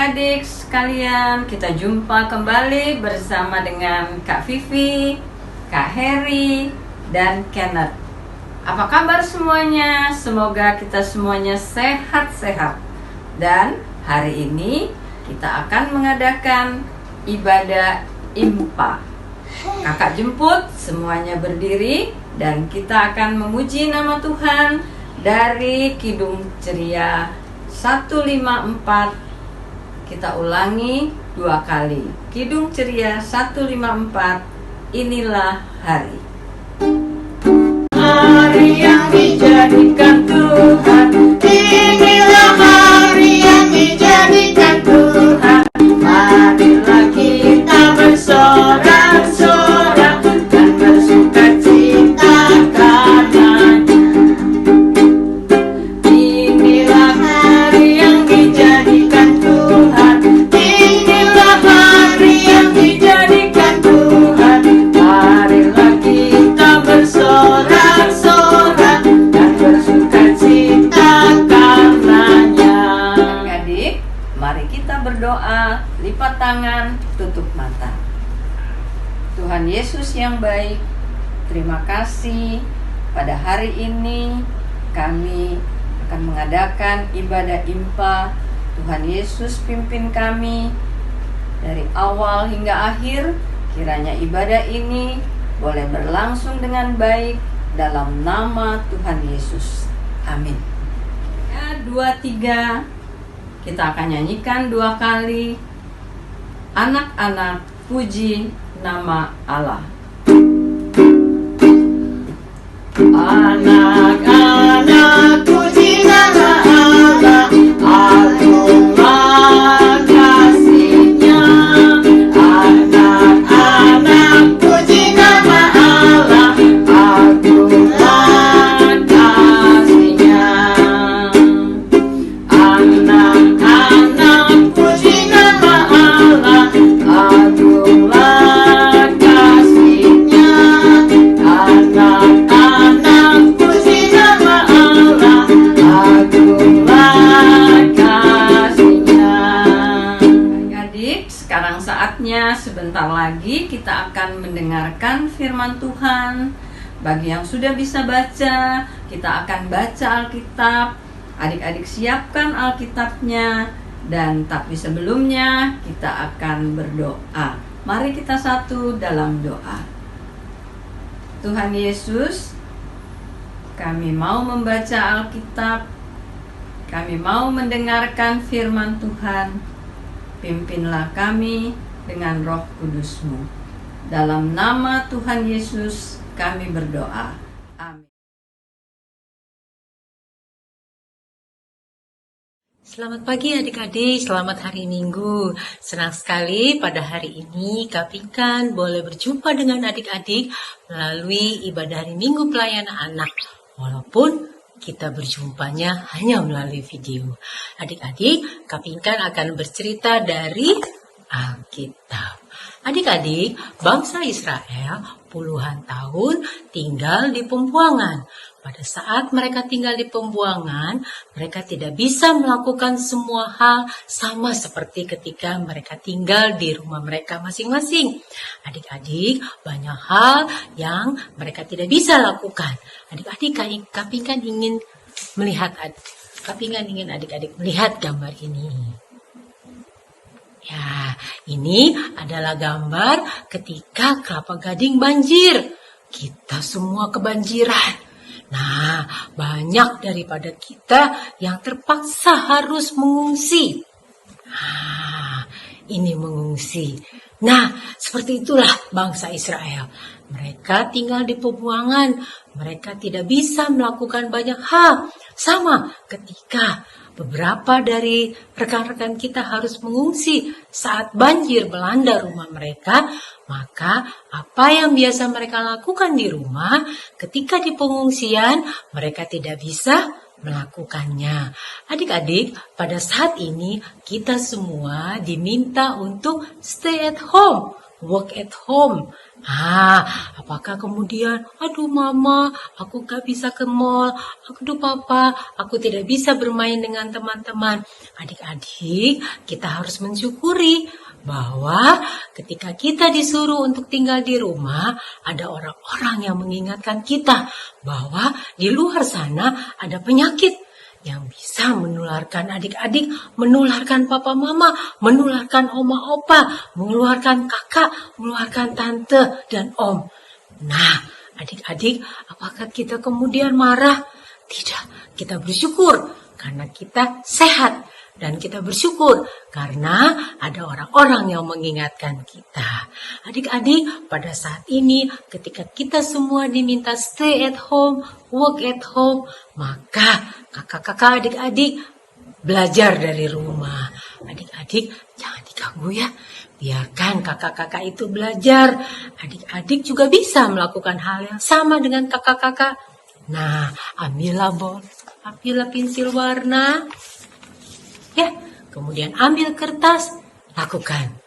Adik-adik sekalian, kita jumpa kembali bersama dengan Kak Vivi, Kak Heri, dan Kenneth. Apa kabar semuanya? Semoga kita semuanya sehat-sehat. Dan hari ini kita akan mengadakan ibadah impa. Kakak jemput, semuanya berdiri, dan kita akan memuji nama Tuhan dari Kidung Ceria 154. Kita ulangi 2 kali. Kidung Ceria 154. Inilah hari. Hari yang dijadikan Tuhan. Inilah hari yang dijadikan Tuhan. Marilah kita bersorak-sorak dan bersukacita karenanya. Inilah hari yang dijadikan Tuhan. Inilah hari yang dijadikan Tuhan. Marilah kita bersorak-sorak dan bersukacita karenanya. Adik-adik, mari kita berdoa, lipat tangan, tutup mata. Tuhan Yesus yang baik, terima kasih pada hari ini kami akan mengadakan ibadah impa. Tuhan Yesus pimpin kami dari awal hingga akhir. Kiranya ibadah ini boleh berlangsung dengan baik dalam nama Tuhan Yesus. Amin. 2, 3. Kita akan nyanyikan 2 kali. Anak-anak puji nama Allah. Anak-anak puji nama Allah, agunglah kasih-Nya. Anak-anak puji nama Allah, agunglah kasih-Nya. Anak-anak puji nama Allah, agunglah kasih-Nya. Anak-anak puji nama Allah, agunglah kasih-Nya. Adik-adik, sekarang saatnya sebentar lagi kita akan mendengarkan firman Tuhan. Bagi yang sudah bisa baca, kita akan baca Alkitab. Adik-adik siapkan Alkitabnya. Dan tapi sebelumnya kita akan berdoa. Mari kita satu dalam doa. Tuhan Yesus, kami mau membaca Alkitab. Kami mau mendengarkan firman Tuhan. Pimpinlah kami dengan Roh Kudus-Mu. Dalam nama Tuhan Yesus kami berdoa. Amin. Selamat pagi adik-adik, selamat hari Minggu. Senang sekali pada hari ini Kak Pinkan boleh berjumpa dengan adik-adik melalui ibadah hari Minggu pelayanan anak. Walaupun kita berjumpanya hanya melalui video. Adik-adik, Kak Pinkan akan bercerita dari Alkitab. Adik-adik, bangsa Israel puluhan tahun tinggal di pembuangan. Pada saat mereka tinggal di pembuangan, mereka tidak bisa melakukan semua hal sama seperti ketika mereka tinggal di rumah mereka masing-masing. Adik-adik, banyak hal yang mereka tidak bisa lakukan. Adik-adik, Kak Pinkan ingin melihat adik-adik melihat gambar ini. Ya, ini adalah gambar ketika Kelapa Gading banjir. Kita semua kebanjiran. Nah, banyak daripada kita yang terpaksa harus mengungsi. Nah, ini mengungsi. Nah, seperti itulah bangsa Israel. Mereka tinggal di pembuangan. Mereka tidak bisa melakukan banyak hal. Sama ketika beberapa dari rekan-rekan kita harus mengungsi saat banjir melanda rumah mereka, maka apa yang biasa mereka lakukan di rumah, ketika di pengungsian mereka tidak bisa melakukannya. Adik-adik, pada saat ini kita semua diminta untuk stay at home, work at home. Apakah kemudian, aduh mama, aku gak bisa ke mall, aduh papa, aku tidak bisa bermain dengan teman-teman. Adik-adik, kita harus mensyukuri bahwa ketika kita disuruh untuk tinggal di rumah, ada orang-orang yang mengingatkan kita bahwa di luar sana ada penyakit yang bisa menularkan adik-adik, menularkan papa mama, menularkan oma opa, menularkan kakak, menularkan tante dan om. Nah, adik-adik, apakah kita kemudian marah? Tidak, kita bersyukur karena kita sehat. Dan kita bersyukur karena ada orang-orang yang mengingatkan kita. Adik-adik, pada saat ini ketika kita semua diminta stay at home, work at home, maka kakak-kakak adik-adik belajar dari rumah. Adik-adik jangan diganggu ya. Biarkan kakak-kakak itu belajar. Adik-adik juga bisa melakukan hal yang sama dengan kakak-kakak. Nah, ambillah pensil warna. Ya, kemudian ambil kertas, lakukan.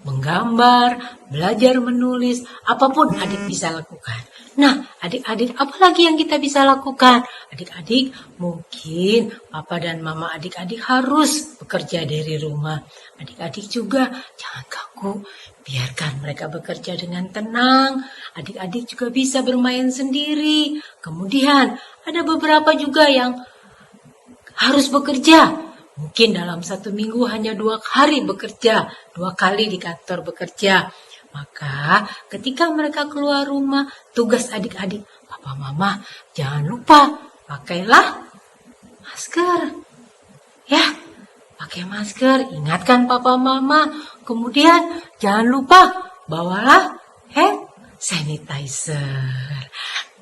Menggambar, belajar menulis, apapun adik bisa lakukan. Nah, adik-adik, apa lagi yang kita bisa lakukan? Adik-adik, mungkin papa dan mama adik-adik harus bekerja dari rumah. Adik-adik juga jangan ganggu, biarkan mereka bekerja dengan tenang. Adik-adik juga bisa bermain sendiri. Kemudian, ada beberapa juga yang harus bekerja. Mungkin dalam 1 minggu hanya 2 hari bekerja, 2 kali di kantor bekerja. Maka ketika mereka keluar rumah, tugas adik-adik, papa mama jangan lupa pakailah masker. Ya, pakai masker, ingatkan papa mama. Kemudian jangan lupa bawalah hand sanitizer.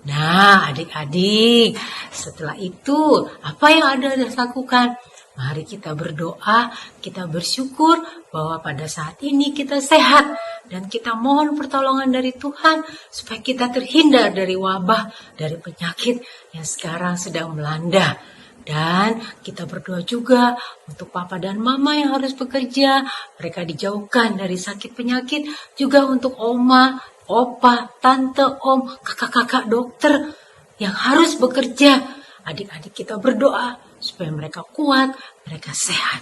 Nah, adik-adik, setelah itu apa yang Anda harus lakukan? Mari kita berdoa, kita bersyukur bahwa pada saat ini kita sehat dan kita mohon pertolongan dari Tuhan supaya kita terhindar dari wabah, dari penyakit yang sekarang sedang melanda. Dan kita berdoa juga untuk papa dan mama yang harus bekerja, mereka dijauhkan dari sakit penyakit, juga untuk oma, opa, tante, om, kakak-kakak dokter yang harus bekerja. Adik-adik kita berdoa supaya mereka kuat, mereka sehat.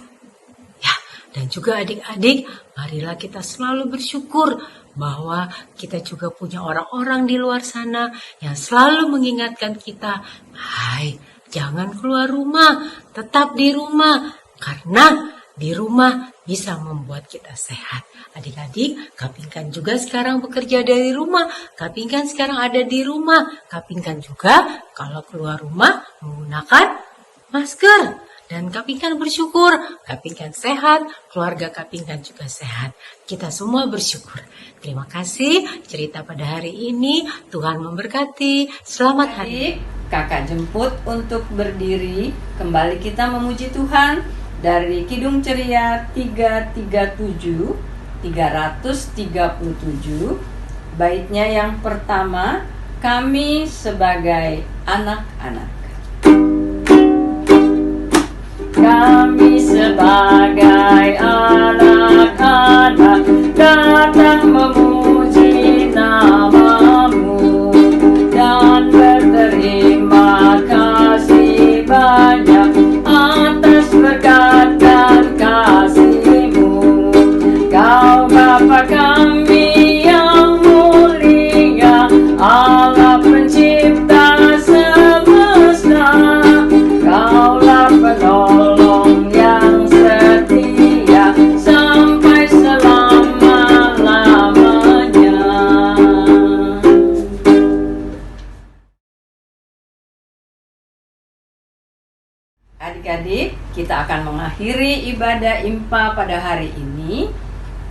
Ya, dan juga adik-adik, marilah kita selalu bersyukur bahwa kita juga punya orang-orang di luar sana yang selalu mengingatkan kita, hai, jangan keluar rumah, tetap di rumah, karena di rumah bisa membuat kita sehat. Adik-adik, Kapingkan juga sekarang bekerja dari rumah. Kapingkan sekarang ada di rumah. Kapingkan juga kalau keluar rumah menggunakan masker. Dan Kapingkan bersyukur, Kapingkan sehat, keluarga Kapingkan juga sehat. Kita semua bersyukur. Terima kasih cerita pada hari ini. Tuhan memberkati. Selamat hari. Kakak jemput untuk berdiri. Kembali kita memuji Tuhan dari Kidung Ceria 337. 337. Baitnya yang pertama, kami sebagai anak-anak. Kami sebagai anak-anak datang memuji nama-Mu dan berterima kasih banyak atas berkat dan kasih-Mu. Kau Bapa kami yang mulia, Allah pencipta semesta. Kaulah penolong yang setia sampai selama-lamanya. Adik-adik, kita akan mengakhiri ibadah IMPA pada hari ini.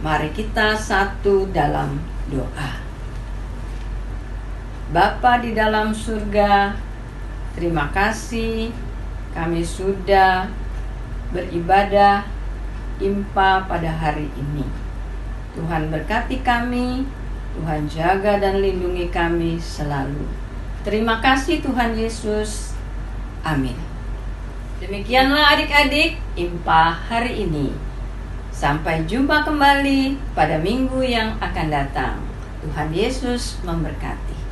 Mari kita satu dalam doa. Bapa di dalam surga, terima kasih kami sudah beribadah IMPA pada hari ini. Tuhan berkati kami, Tuhan jaga dan lindungi kami selalu. Terima kasih Tuhan Yesus. Amin. Demikianlah adik-adik IMPA hari ini. Sampai jumpa kembali pada minggu yang akan datang. Tuhan Yesus memberkati.